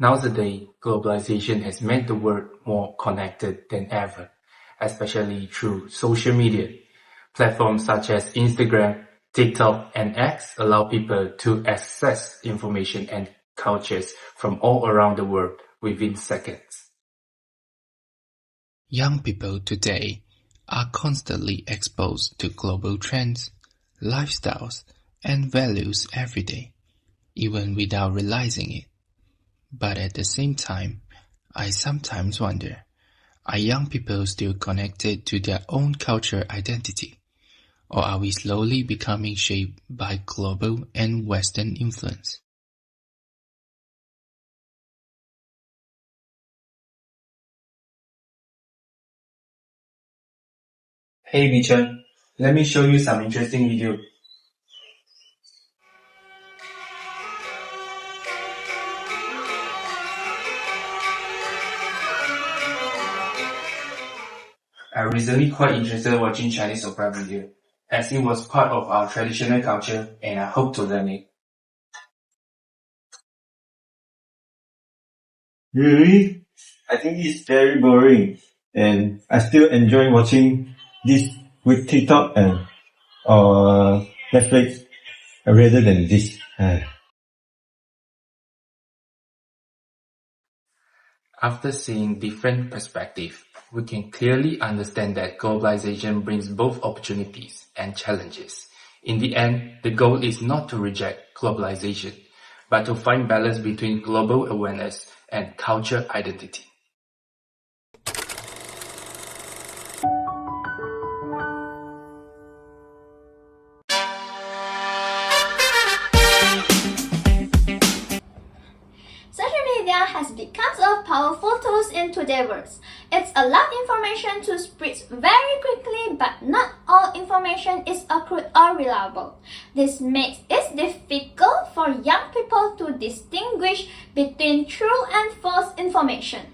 Nowadays, globalization has made the world more connected than ever, especially through social media. Platforms such as Instagram, TikTok, and X allow people to access information and cultures from all around the world within seconds. Young people today are constantly exposed to global trends, lifestyles, and values every day, even without realizing it. But at the same time, I sometimes wonder, are young people still connected to their own culture identity? Or are we slowly becoming shaped by global and Western influence? Hey Bi Cheng, let me show you some interesting video. I'm recently quite interested watching Chinese opera video, as it was part of our traditional culture and I hope to learn it. Really? I think it's very boring, and I still enjoy watching this with TikTok and Netflix rather than this. After seeing different perspectives, we can clearly understand that globalization brings both opportunities and challenges. In the end, the goal is not to reject globalization, but to find balance between global awareness and culture identity. Social media has become a powerful tool in today's world. It's allowed information to spread very quickly, but not all information is accurate or reliable. This makes it difficult for young people to distinguish between true and false information.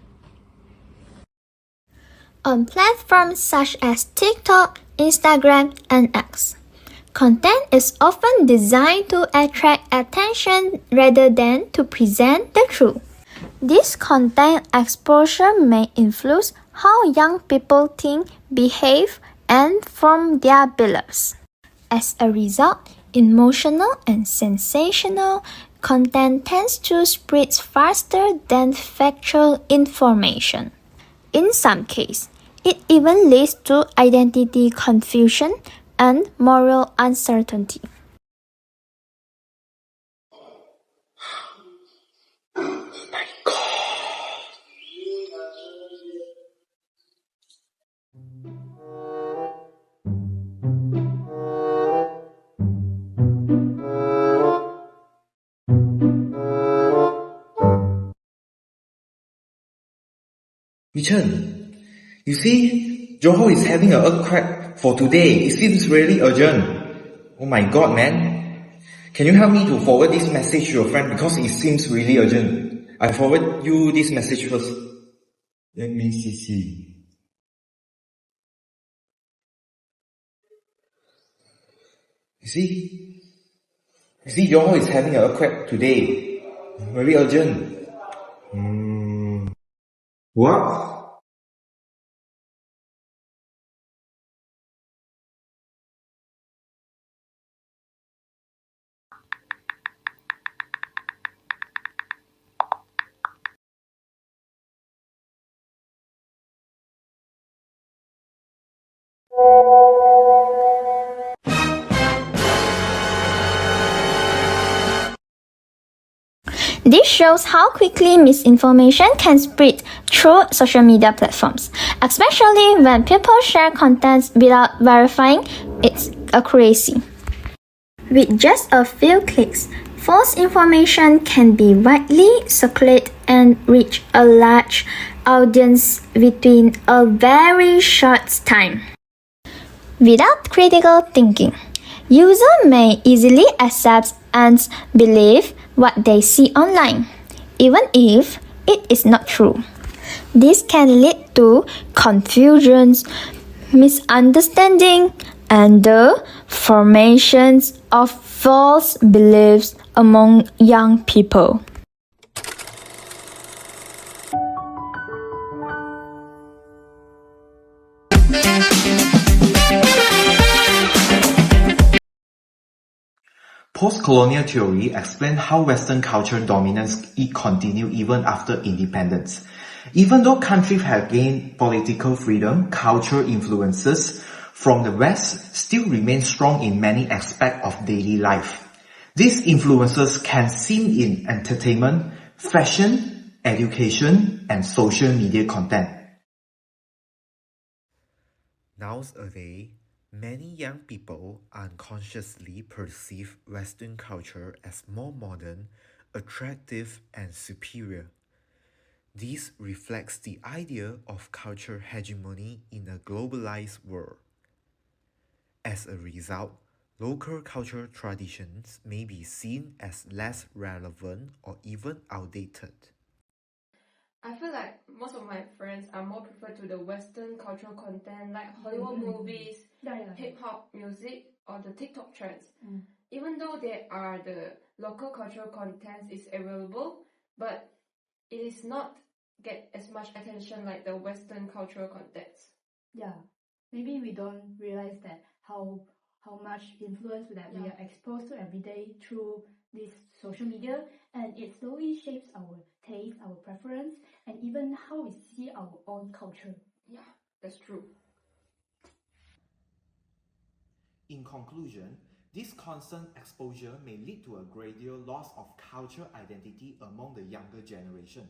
On platforms such as TikTok, Instagram, and X, content is often designed to attract attention rather than to present the truth. This content exposure may influence how young people think, behave, and form their beliefs. As a result, emotional and sensational content tends to spread faster than factual information. In some cases, it even leads to identity confusion and moral uncertainty. Bi Cheng, you see, Johor is having an earthquake for today. It seems really urgent. Oh my god, man. Can you help me to forward this message to your friend because it seems really urgent? I forward you this message first. Let me see. You see, Johor is having an earthquake today. Very urgent. What? This shows how quickly misinformation can spread through social media platforms, especially when people share content without verifying its accuracy. With just a few clicks, false information can be widely circulated and reach a large audience within a very short time. Without critical thinking, users may easily accept and believe what they see online, even if it is not true. This can lead to confusion, misunderstanding, and the formation of false beliefs among young people. post-colonial theory explains how Western culture dominance continued even after independence. Even though countries have gained political freedom, cultural influences from the West still remain strong in many aspects of daily life. These influences can seen in entertainment, fashion, education, and social media content. Nowadays, many young people unconsciously perceive Western culture as more modern, attractive, and superior. This reflects the idea of cultural hegemony in a globalized world. As a result, local cultural traditions may be seen as less relevant or even outdated. I feel like most of my friends are more preferred to the Western cultural content like Hollywood movies, hip-hop music, or the TikTok trends. Even though there are the local cultural content is available, but it is not get as much attention like the Western cultural contents. Yeah, maybe we don't realize that how much influence that we are exposed to every day through this social media, and it slowly shapes our taste, our preference, and even how we see our own culture. Yeah, that's true. In conclusion, this constant exposure may lead to a gradual loss of cultural identity among the younger generation.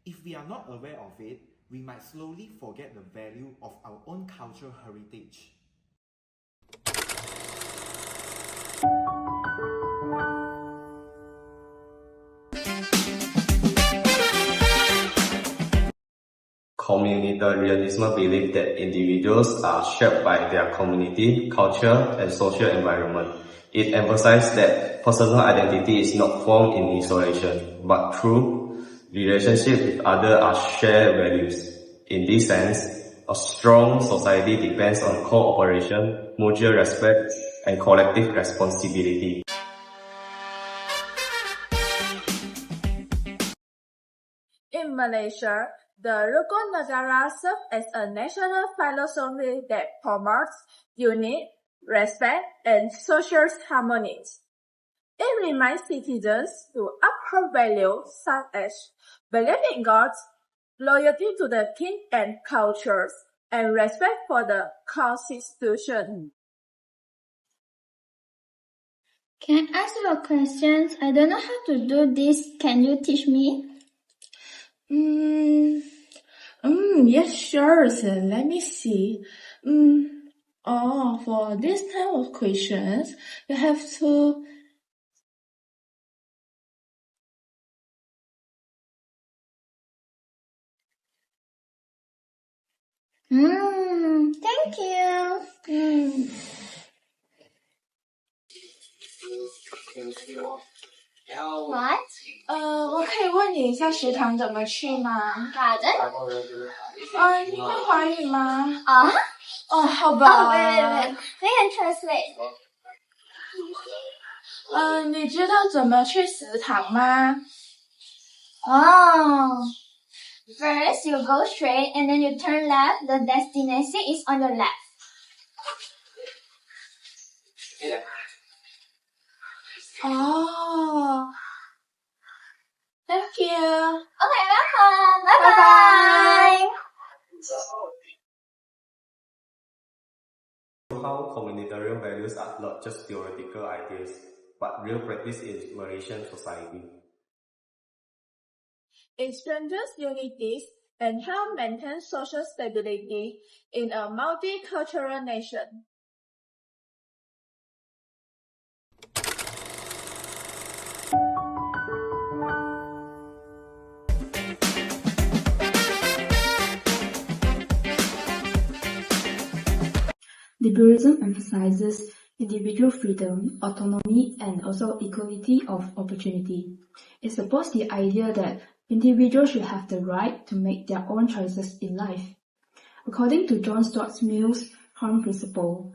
If we are not aware of it, we might slowly forget the value of our own cultural heritage. Communitarianism believes that individuals are shaped by their community, culture, and social environment. It emphasizes that personal identity is not formed in isolation, but through relationship with others are shared values. In this sense, a strong society depends on cooperation, mutual respect, and collective responsibility. In Malaysia, the Rukun Negara serves as a national philosophy that promotes unity, respect, and social harmony. It reminds citizens to uphold values such as belief in God, loyalty to the king and cultures, and respect for the constitution. Can I ask you a question? I don't know how to do this. Can you teach me? Yes, sure. So let me see. For this type of questions, you have to. Thank you. What? 我可以问你一下食堂怎么去吗？好的。你会华语吗？好吧。wait. We can translate. 你知道怎么去食堂吗？ First you go straight and then you turn left. The destination is on your left. Thank you. Okay, welcome. Bye-bye. How communitarian values are not just theoretical ideas, but real practice in Malaysian society. It strengthens unity and helps maintain social stability in a multicultural nation. Liberalism emphasizes individual freedom, autonomy, and also equality of opportunity. It supports the idea that individuals should have the right to make their own choices in life. According to John Stuart Mill's harm principle,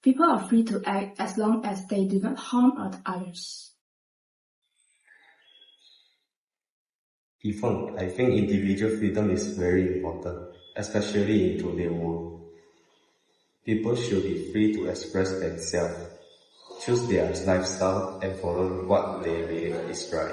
people are free to act as long as they do not harm others. Yi Feng, I think individual freedom is very important, especially in today's world. People should be free to express themselves, choose their lifestyle, and follow what they believe is right.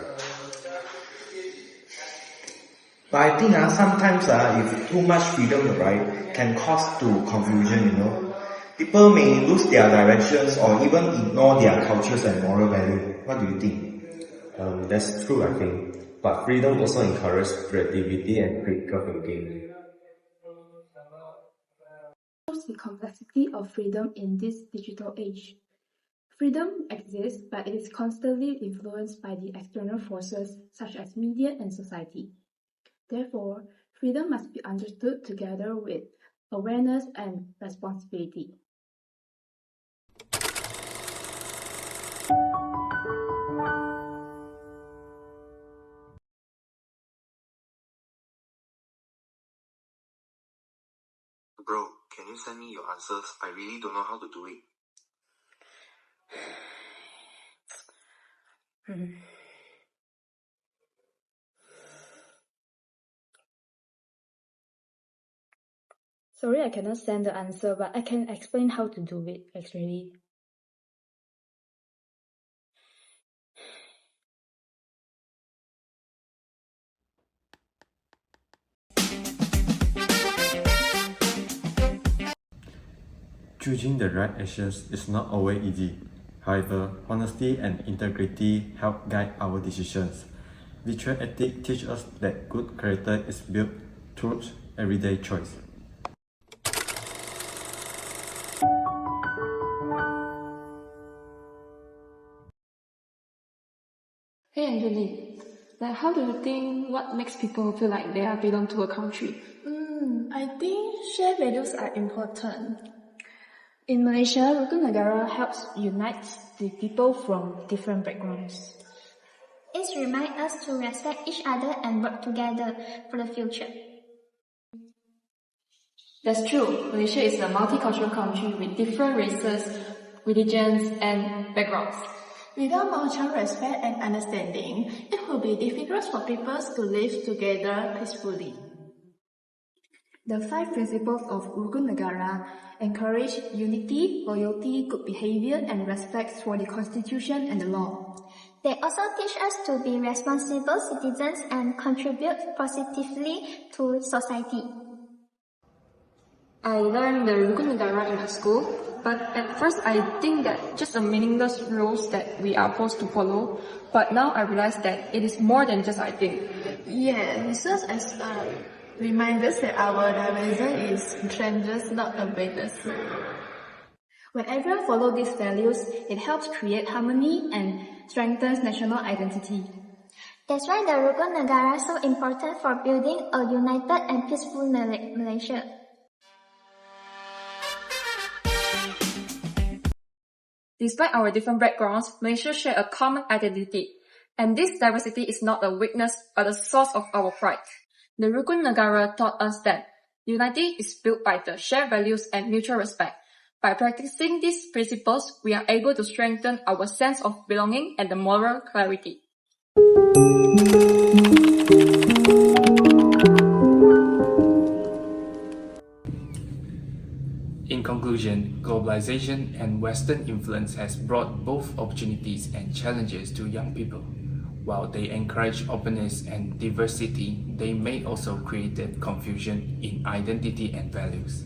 But I think sometimes if too much freedom, right, can cause to confusion, you know. People may lose their directions or even ignore their cultures and moral value. What do you think? That's true, I think. But freedom also encourages creativity and critical thinking. The complexity of freedom in this digital age. Freedom exists, but it is constantly influenced by the external forces such as media and society. Therefore, freedom must be understood together with awareness and responsibility. Bro, can you send me your answers? I really don't know how to do it. Sorry, I cannot send the answer, but I can explain how to do it, actually. Choosing the right actions is not always easy. However, honesty and integrity help guide our decisions. Virtual ethics teach us that good character is built through everyday choice. Hey Angeline, how do you think what makes people feel like they belong to a country? I think shared values are important. In Malaysia, Rukun Negara helps unite the people from different backgrounds. It reminds us to respect each other and work together for the future. That's true. Malaysia is a multicultural country with different races, religions, and backgrounds. Without mutual respect and understanding, it will be difficult for people to live together peacefully. The 5 principles of Rukun Negara encourage unity, loyalty, good behavior, and respect for the constitution and the law. They also teach us to be responsible citizens and contribute positively to society. I learned the Rukun Negara in school, but at first I think that just a meaningless rules that we are supposed to follow. But now I realize that it is more than just I think. Yeah, research as remind us that our diversity is strengths, not a weakness. When everyone follows these values, it helps create harmony and strengthens national identity. That's why the Rukun Negara is so important for building a united and peaceful Malaysia. Despite our different backgrounds, Malaysia share a common identity. And this diversity is not a weakness but a source of our pride. The Rukun Negara taught us that unity is built by the shared values and mutual respect. By practicing these principles, we are able to strengthen our sense of belonging and the moral clarity. In conclusion, globalization and Western influence has brought both opportunities and challenges to young people. While they encourage openness and diversity, they may also create confusion in identity and values.